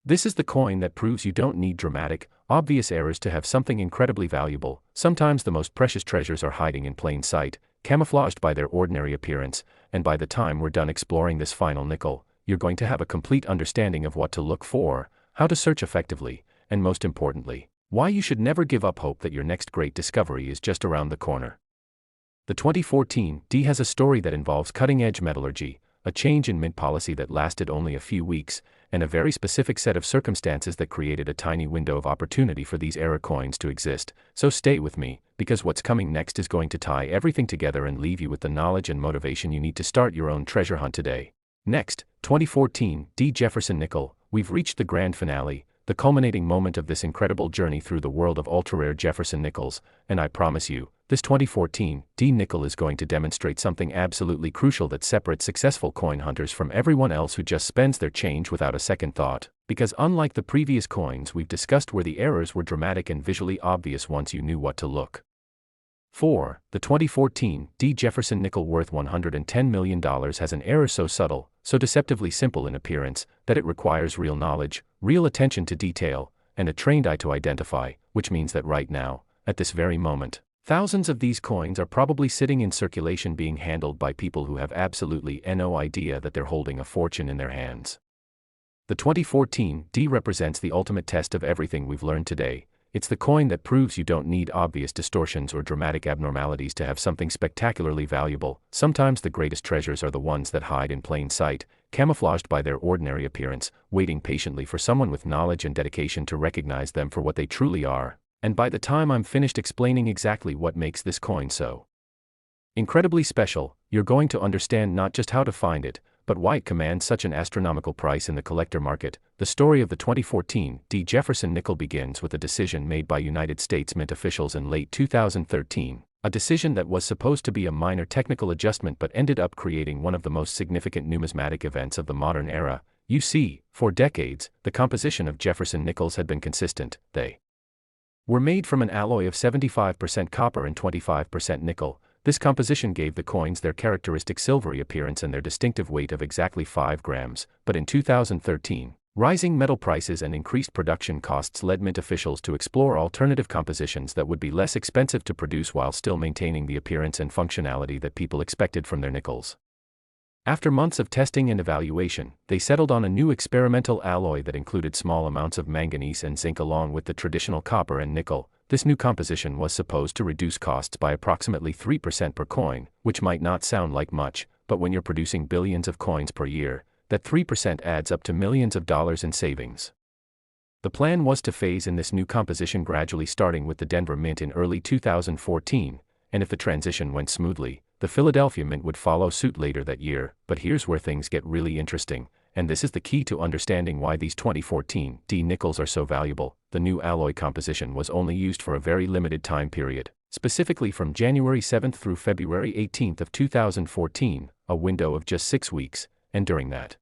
This is the coin that proves you don't need dramatic, obvious errors to have something incredibly valuable. Sometimes the most precious treasures are hiding in plain sight, camouflaged by their ordinary appearance, and by the time we're done exploring this final nickel, you're going to have a complete understanding of what to look for, how to search effectively, and most importantly, why you should never give up hope that your next great discovery is just around the corner. The 2014 D has a story that involves cutting-edge metallurgy, a change in mint policy that lasted only a few weeks, and a very specific set of circumstances that created a tiny window of opportunity for these era coins to exist. So stay with me, because what's coming next is going to tie everything together and leave you with the knowledge and motivation you need to start your own treasure hunt today. Next, 2014 D. Jefferson nickel. We've reached the grand finale, the culminating moment of this incredible journey through the world of ultra-rare Jefferson nickels, and I promise you, this 2014 D nickel is going to demonstrate something absolutely crucial that separates successful coin hunters from everyone else who just spends their change without a second thought, because unlike the previous coins we've discussed where the errors were dramatic and visually obvious once you knew what to look for, the 2014 D. Jefferson nickel worth $110 million has an error so subtle, so deceptively simple in appearance, that it requires real knowledge, real attention to detail, and a trained eye to identify, which means that right now, at this very moment, thousands of these coins are probably sitting in circulation being handled by people who have absolutely no idea that they're holding a fortune in their hands. The 2014 D represents the ultimate test of everything we've learned today. It's the coin that proves you don't need obvious distortions or dramatic abnormalities to have something spectacularly valuable. Sometimes the greatest treasures are the ones that hide in plain sight, camouflaged by their ordinary appearance, waiting patiently for someone with knowledge and dedication to recognize them for what they truly are. And by the time I'm finished explaining exactly what makes this coin so Incredibly special, you're going to understand not just how to find it, but why it commands such an astronomical price in the collector market. The story of the 2014 Jefferson nickel begins with a decision made by United States Mint officials in late 2013, a decision that was supposed to be a minor technical adjustment but ended up creating one of the most significant numismatic events of the modern era. You see, for decades, the composition of Jefferson nickels had been consistent. They were made from an alloy of 75% copper and 25% nickel. This composition gave the coins their characteristic silvery appearance and their distinctive weight of exactly 5 grams, but in 2013, rising metal prices and increased production costs led mint officials to explore alternative compositions that would be less expensive to produce while still maintaining the appearance and functionality that people expected from their nickels. After months of testing and evaluation, they settled on a new experimental alloy that included small amounts of manganese and zinc along with the traditional copper and nickel. This new composition was supposed to reduce costs by approximately 3% per coin, which might not sound like much, but when you're producing billions of coins per year, that 3% adds up to millions of dollars in savings. The plan was to phase in this new composition gradually, starting with the Denver Mint in early 2014, and if the transition went smoothly, the Philadelphia Mint would follow suit later that year. But here's where things get really interesting, and this is the key to understanding why these 2014 nickels are so valuable. The new alloy composition was only used for a very limited time period, specifically from January 7 through February 18 of 2014, a window of just 6 weeks, and during that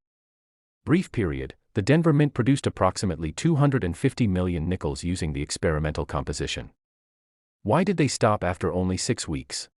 brief period, the Denver Mint produced approximately 250 million nickels using the experimental composition. Why did they stop after only 6 weeks?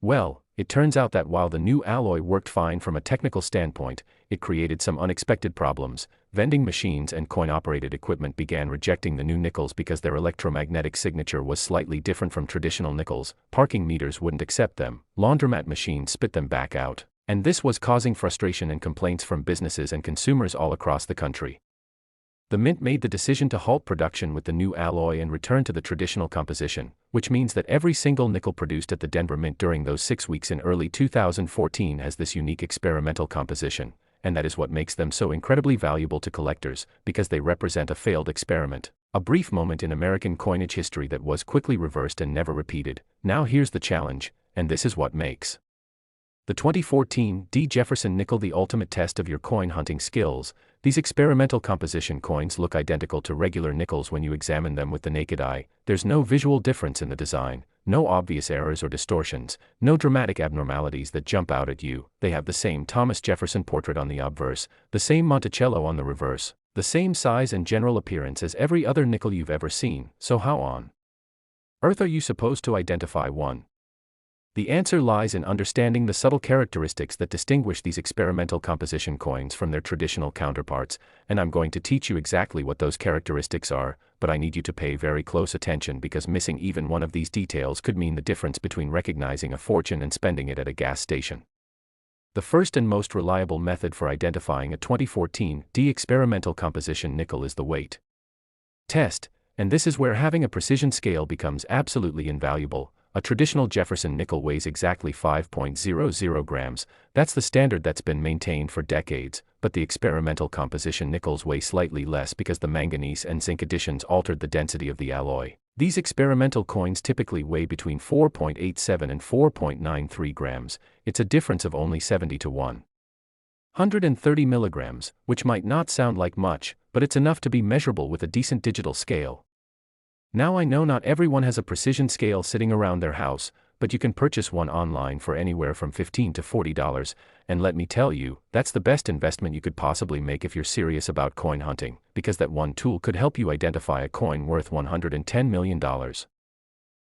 Well, it turns out that while the new alloy worked fine from a technical standpoint, it created some unexpected problems. Vending machines and coin-operated equipment began rejecting the new nickels because their electromagnetic signature was slightly different from traditional nickels. Parking meters wouldn't accept them. Laundromat machines spit them back out. And this was causing frustration and complaints from businesses and consumers all across the country. The Mint made the decision to halt production with the new alloy and return to the traditional composition, which means that every single nickel produced at the Denver Mint during those 6 weeks in early 2014 has this unique experimental composition, and that is what makes them so incredibly valuable to collectors, because they represent a failed experiment, a brief moment in American coinage history that was quickly reversed and never repeated. Now here's the challenge, and this is what makes the 2014 Jefferson nickel the ultimate test of your coin hunting skills. These experimental composition coins look identical to regular nickels when you examine them with the naked eye. There's no visual difference in the design, no obvious errors or distortions, no dramatic abnormalities that jump out at you. They have the same Thomas Jefferson portrait on the obverse, the same Monticello on the reverse, the same size and general appearance as every other nickel you've ever seen. So how on earth are you supposed to identify one? The answer lies in understanding the subtle characteristics that distinguish these experimental composition coins from their traditional counterparts, and I'm going to teach you exactly what those characteristics are, but I need you to pay very close attention because missing even one of these details could mean the difference between recognizing a fortune and spending it at a gas station. The first and most reliable method for identifying a 2014 experimental composition nickel is the weight test, and this is where having a precision scale becomes absolutely invaluable. A traditional Jefferson nickel weighs exactly 5.00 grams, that's the standard that's been maintained for decades, but the experimental composition nickels weigh slightly less because the manganese and zinc additions altered the density of the alloy. These experimental coins typically weigh between 4.87 and 4.93 grams, it's a difference of only 70 to 130 milligrams, which might not sound like much, but it's enough to be measurable with a decent digital scale. Now I know not everyone has a precision scale sitting around their house, but you can purchase one online for anywhere from $15 to $40, and let me tell you, that's the best investment you could possibly make if you're serious about coin hunting, because that one tool could help you identify a coin worth $110 million.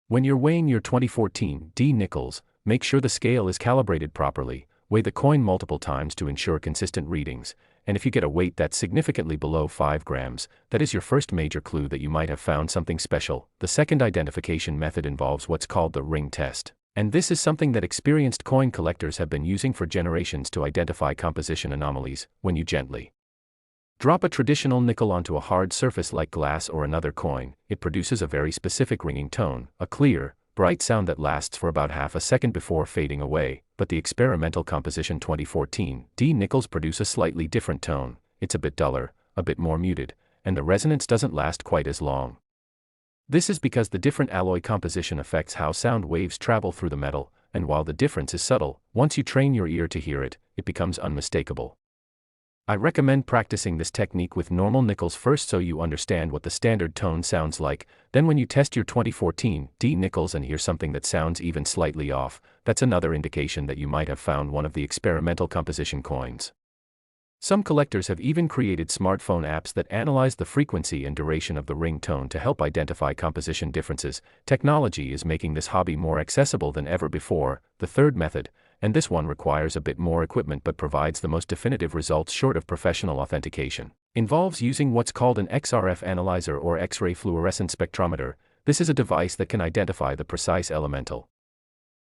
When you're weighing your 2014 nickels, make sure the scale is calibrated properly, weigh the coin multiple times to ensure consistent readings, and if you get a weight that's significantly below 5 grams, that is your first major clue that you might have found something special. The second identification method involves what's called the ring test, and this is something that experienced coin collectors have been using for generations to identify composition anomalies. When you gently drop a traditional nickel onto a hard surface like glass or another coin, it produces a very specific ringing tone, a clear, bright sound that lasts for about half a second before fading away. But the experimental composition 2014 nickels produce a slightly different tone. It's a bit duller, a bit more muted, and the resonance doesn't last quite as long. This is because the different alloy composition affects how sound waves travel through the metal, and while the difference is subtle, once you train your ear to hear it, it becomes unmistakable. I recommend practicing this technique with normal nickels first so you understand what the standard tone sounds like. Then when you test your 2014 D nickels and hear something that sounds even slightly off, that's another indication that you might have found one of the experimental composition coins. Some collectors have even created smartphone apps that analyze the frequency and duration of the ring tone to help identify composition differences. Technology is making this hobby more accessible than ever before. The third method, and this one requires a bit more equipment but provides the most definitive results short of professional authentication, involves using what's called an XRF analyzer or X-ray fluorescence spectrometer. This is a device that can identify the precise elemental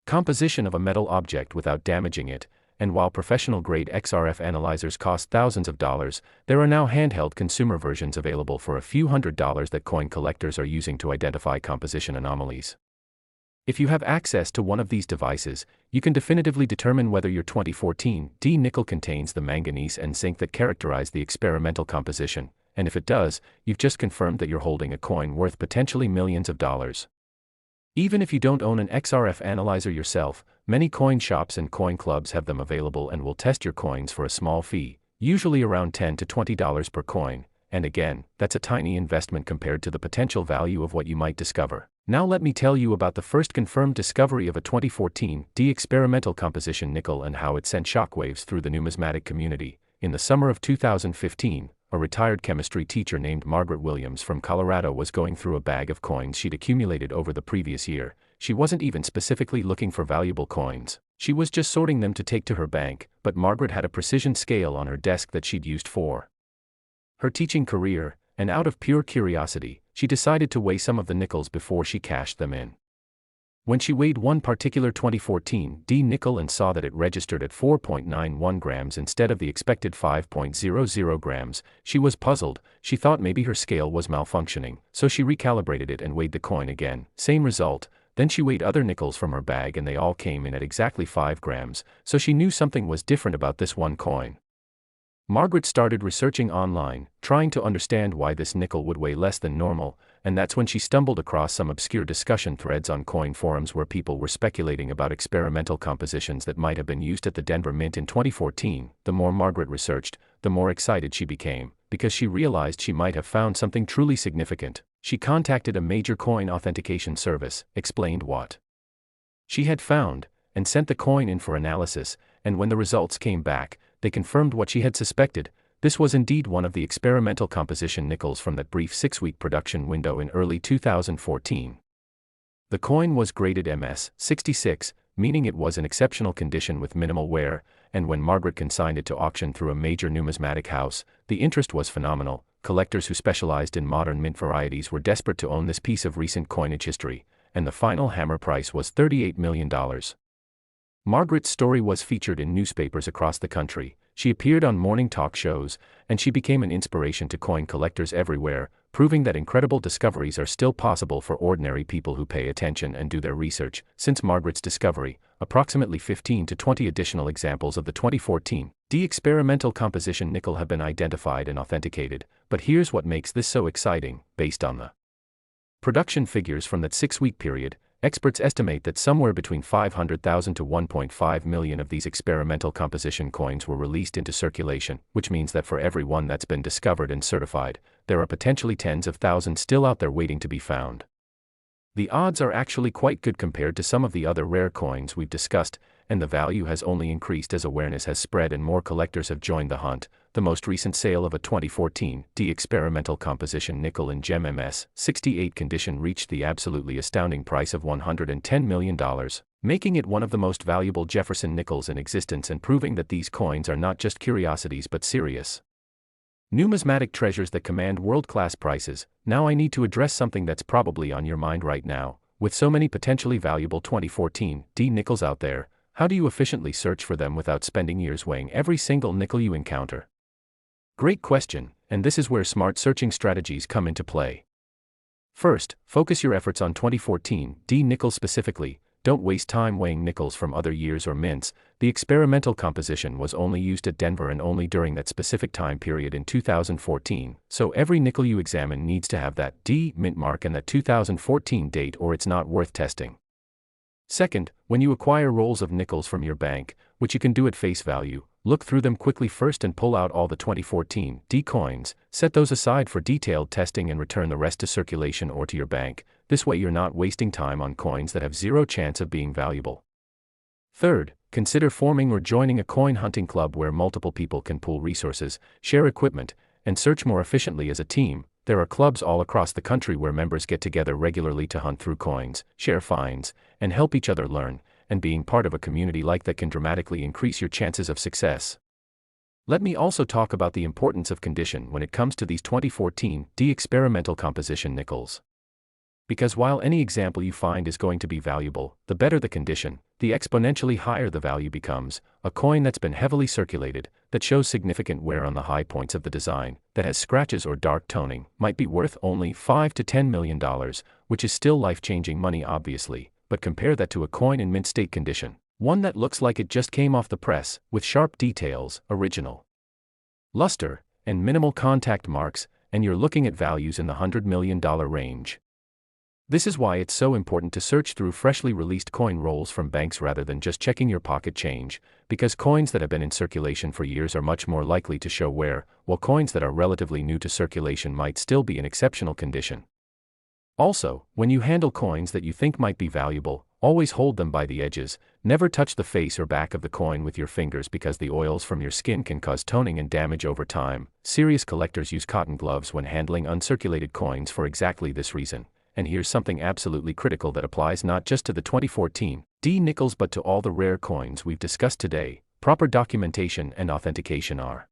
composition of a metal object without damaging it, and while professional-grade XRF analyzers cost thousands of dollars, there are now handheld consumer versions available for a few $100s that coin collectors are using to identify composition anomalies. If you have access to one of these devices, you can definitively determine whether your 2014 D nickel contains the manganese and zinc that characterize the experimental composition, and if it does, you've just confirmed that you're holding a coin worth potentially millions of dollars. Even if you don't own an XRF analyzer yourself, many coin shops and coin clubs have them available and will test your coins for a small fee, usually around $10 to $20 per coin, and again, that's a tiny investment compared to the potential value of what you might discover. Now let me tell you about the first confirmed discovery of a 2014 D experimental composition nickel and how it sent shockwaves through the numismatic community. In the summer of 2015, a retired chemistry teacher named Margaret Williams from Colorado was going through a bag of coins she'd accumulated over the previous year. She wasn't even specifically looking for valuable coins. She was just sorting them to take to her bank, but Margaret had a precision scale on her desk that she'd used for her teaching career, and out of pure curiosity, she decided to weigh some of the nickels before she cashed them in. When she weighed one particular 2014 D nickel and saw that it registered at 4.91 grams instead of the expected 5.00 grams, she was puzzled. She thought maybe her scale was malfunctioning, so she recalibrated it and weighed the coin again. Same result. Then she weighed other nickels from her bag and they all came in at exactly 5 grams, so she knew something was different about this one coin. Margaret started researching online, trying to understand why this nickel would weigh less than normal, and that's when she stumbled across some obscure discussion threads on coin forums where people were speculating about experimental compositions that might have been used at the Denver Mint in 2014. The more Margaret researched, the more excited she became, because she realized she might have found something truly significant. She contacted a major coin authentication service, explained what she had found, and sent the coin in for analysis, and when the results came back, they confirmed what she had suspected. This was indeed one of the experimental composition nickels from that brief 6-week production window in early 2014. The coin was graded MS 66, meaning it was in exceptional condition with minimal wear, and when Margaret consigned it to auction through a major numismatic house, the interest was phenomenal. Collectors who specialized in modern mint varieties were desperate to own this piece of recent coinage history, and the final hammer price was $38 million. Margaret's story was featured in newspapers across the country, she appeared on morning talk shows, and she became an inspiration to coin collectors everywhere, proving that incredible discoveries are still possible for ordinary people who pay attention and do their research. Since Margaret's discovery, approximately 15 to 20 additional examples of the 2014 D experimental composition nickel have been identified and authenticated, but here's what makes this so exciting. Based on the production figures from that 6-week period, experts estimate that somewhere between 500,000 to 1.5 million of these experimental composition coins were released into circulation, which means that for every one that's been discovered and certified, there are potentially tens of thousands still out there waiting to be found. The odds are actually quite good compared to some of the other rare coins we've discussed, and the value has only increased as awareness has spread and more collectors have joined the hunt. The most recent sale of a 2014 D experimental composition nickel in gem MS 68 condition reached the absolutely astounding price of $110 million, making it one of the most valuable Jefferson Nickels in existence and proving that these coins are not just curiosities but serious numismatic treasures that command world-class prices. Now I need to address something that's probably on your mind right now. With so many potentially valuable 2014 D nickels out there, how do you efficiently search for them without spending years weighing every single nickel you encounter? Great question, and this is where smart searching strategies come into play. First, focus your efforts on 2014 D nickels specifically. Don't waste time weighing nickels from other years or mints. The experimental composition was only used at Denver and only during that specific time period in 2014, so every nickel you examine needs to have that D mint mark and that 2014 date or it's not worth testing. Second, when you acquire rolls of nickels from your bank, which you can do at face value, look through them quickly first and pull out all the 2014 D coins, set those aside for detailed testing and return the rest to circulation or to your bank. This way you're not wasting time on coins that have zero chance of being valuable. Third, consider forming or joining a coin hunting club where multiple people can pool resources, share equipment, and search more efficiently as a team. There are clubs all across the country where members get together regularly to hunt through coins, share finds, and help each other learn, and being part of a community like that can dramatically increase your chances of success. Let me also talk about the importance of condition when it comes to these 2014 D experimental composition nickels. Because while any example you find is going to be valuable, the better the condition, the exponentially higher the value becomes. A coin that's been heavily circulated, that shows significant wear on the high points of the design, that has scratches or dark toning, might be worth only $5 to $10 million, which is still life-changing money obviously, but compare that to a coin in mint state condition, one that looks like it just came off the press, with sharp details, original luster, and minimal contact marks, and you're looking at values in the $100 million range. This is why it's so important to search through freshly released coin rolls from banks rather than just checking your pocket change, because coins that have been in circulation for years are much more likely to show wear, while coins that are relatively new to circulation might still be in exceptional condition. Also, when you handle coins that you think might be valuable, always hold them by the edges. Never touch the face or back of the coin with your fingers because the oils from your skin can cause toning and damage over time. Serious collectors use cotton gloves when handling uncirculated coins for exactly this reason. And here's something absolutely critical that applies not just to the 2014 D nickels but to all the rare coins we've discussed today. Proper documentation and authentication are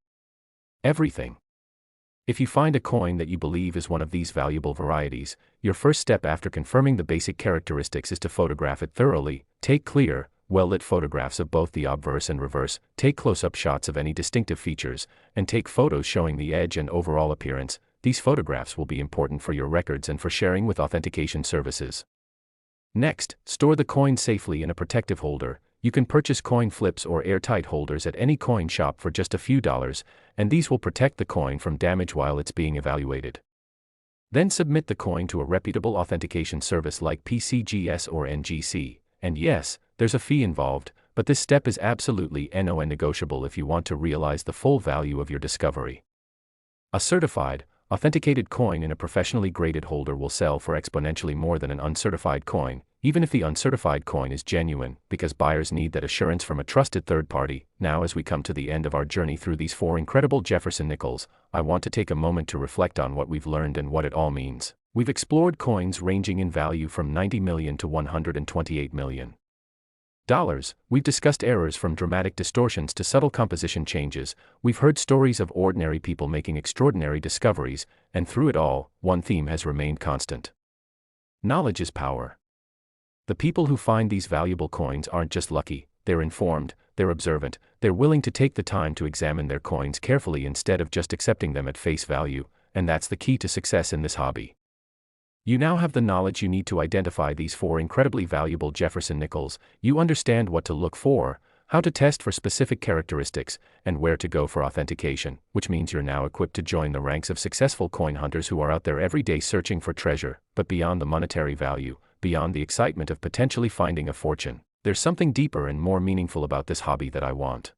everything. If you find a coin that you believe is one of these valuable varieties, your first step after confirming the basic characteristics is to photograph it thoroughly. Take clear, well-lit photographs of both the obverse and reverse, take close-up shots of any distinctive features, and take photos showing the edge and overall appearance. These photographs will be important for your records and for sharing with authentication services. Next, store the coin safely in a protective holder. You can purchase coin flips or airtight holders at any coin shop for just a few dollars, and these will protect the coin from damage while it's being evaluated. Then submit the coin to a reputable authentication service like PCGS or NGC. And yes, there's a fee involved, but this step is absolutely non-negotiable if you want to realize the full value of your discovery. A certified, authenticated coin in a professionally graded holder will sell for exponentially more than an uncertified coin, even if the uncertified coin is genuine, because buyers need that assurance from a trusted third party. Now, as we come to the end of our journey through these 4 incredible Jefferson nickels, I want to take a moment to reflect on what we've learned and what it all means. We've explored coins ranging in value from $90 million to $128 million. We've discussed errors from dramatic distortions to subtle composition changes. We've heard stories of ordinary people making extraordinary discoveries, and through it all, one theme has remained constant. Knowledge is power. The people who find these valuable coins aren't just lucky, they're informed, they're observant, they're willing to take the time to examine their coins carefully instead of just accepting them at face value, and that's the key to success in this hobby. You now have the knowledge you need to identify these 4 incredibly valuable Jefferson nickels. You understand what to look for, how to test for specific characteristics, and where to go for authentication, which means you're now equipped to join the ranks of successful coin hunters who are out there every day searching for treasure. But beyond the monetary value, beyond the excitement of potentially finding a fortune, there's something deeper and more meaningful about this hobby that I want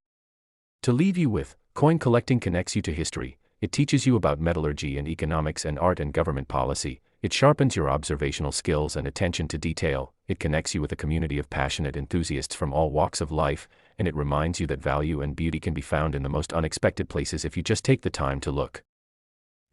to leave you with. Coin collecting connects you to history. It teaches you about metallurgy and economics and art and government policy. It sharpens your observational skills and attention to detail. It connects you with a community of passionate enthusiasts from all walks of life, and it reminds you that value and beauty can be found in the most unexpected places if you just take the time to look.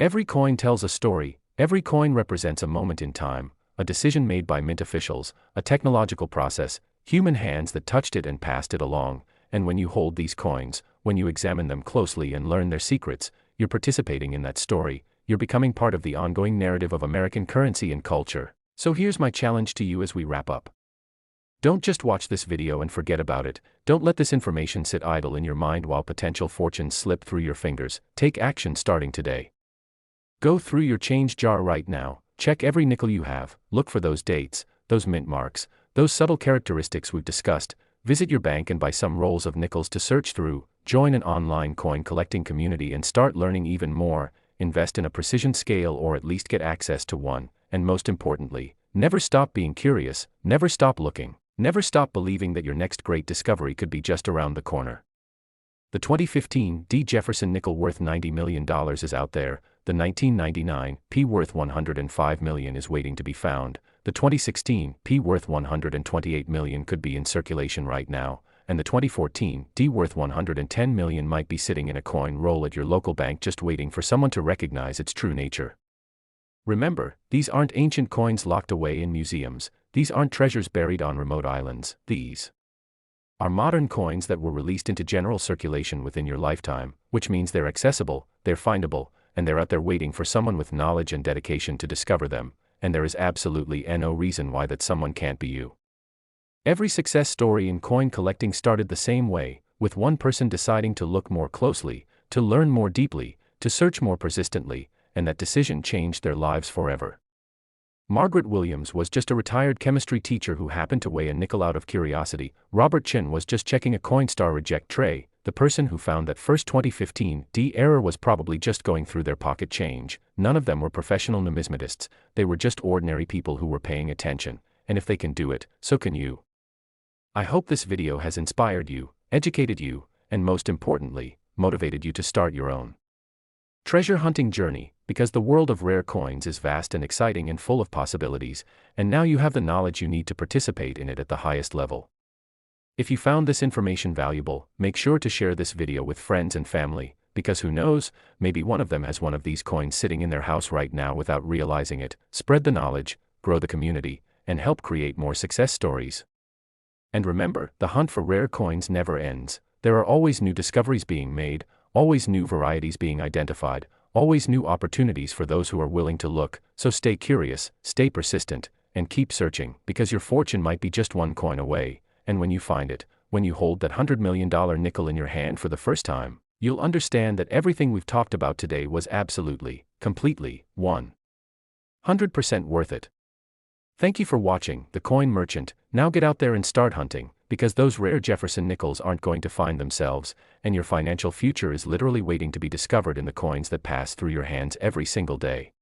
Every coin tells a story. Every coin represents a moment in time, a decision made by mint officials, a technological process, human hands that touched it and passed it along. And when you hold these coins, when you examine them closely and learn their secrets, you're participating in that story. You're becoming part of the ongoing narrative of American currency and culture. So here's my challenge to you as we wrap up. Don't just watch this video and forget about it. Don't let this information sit idle in your mind while potential fortunes slip through your fingers. Take action starting today. Go through your change jar right now. Check every nickel you have. Look for those dates, those mint marks, those subtle characteristics we've discussed. Visit your bank and buy some rolls of nickels to search through. Join an online coin collecting community and start learning even more. Invest in a precision scale or at least get access to one, and most importantly, never stop being curious, never stop looking. Never stop believing that your next great discovery could be just around the corner. The 2015 D. Jefferson Nickel worth $90 million is out there, the 1999 P worth $105 million is waiting to be found, the 2016 P worth $128 million could be in circulation right now, and the 2014 D worth $110 million might be sitting in a coin roll at your local bank just waiting for someone to recognize its true nature. Remember, these aren't ancient coins locked away in museums, these aren't treasures buried on remote islands, these are modern coins that were released into general circulation within your lifetime, which means they're accessible, they're findable, and they're out there waiting for someone with knowledge and dedication to discover them, and there is absolutely no reason why that someone can't be you. Every success story in coin collecting started the same way, with one person deciding to look more closely, to learn more deeply, to search more persistently, and that decision changed their lives forever. Margaret Williams was just a retired chemistry teacher who happened to weigh a nickel out of curiosity. Robert Chin was just checking a Coinstar reject tray. The person who found that first 2015 D error was probably just going through their pocket change. None of them were professional numismatists, they were just ordinary people who were paying attention, and if they can do it, so can you. I hope this video has inspired you, educated you, and most importantly, motivated you to start your own treasure hunting journey, because the world of rare coins is vast and exciting and full of possibilities, and now you have the knowledge you need to participate in it at the highest level. If you found this information valuable, make sure to share this video with friends and family, because who knows, maybe one of them has one of these coins sitting in their house right now without realizing it. Spread the knowledge, grow the community, and help create more success stories. And remember, the hunt for rare coins never ends. There are always new discoveries being made, always new varieties being identified, always new opportunities for those who are willing to look, so stay curious, stay persistent, and keep searching, because your fortune might be just one coin away, and when you find it, when you hold that $100 million nickel in your hand for the first time, you'll understand that everything we've talked about today was absolutely, completely, 100% worth it. Thank you for watching, The Coin Merchant. Now get out there and start hunting, because those rare Jefferson Nickels aren't going to find themselves, and your financial future is literally waiting to be discovered in the coins that pass through your hands every single day.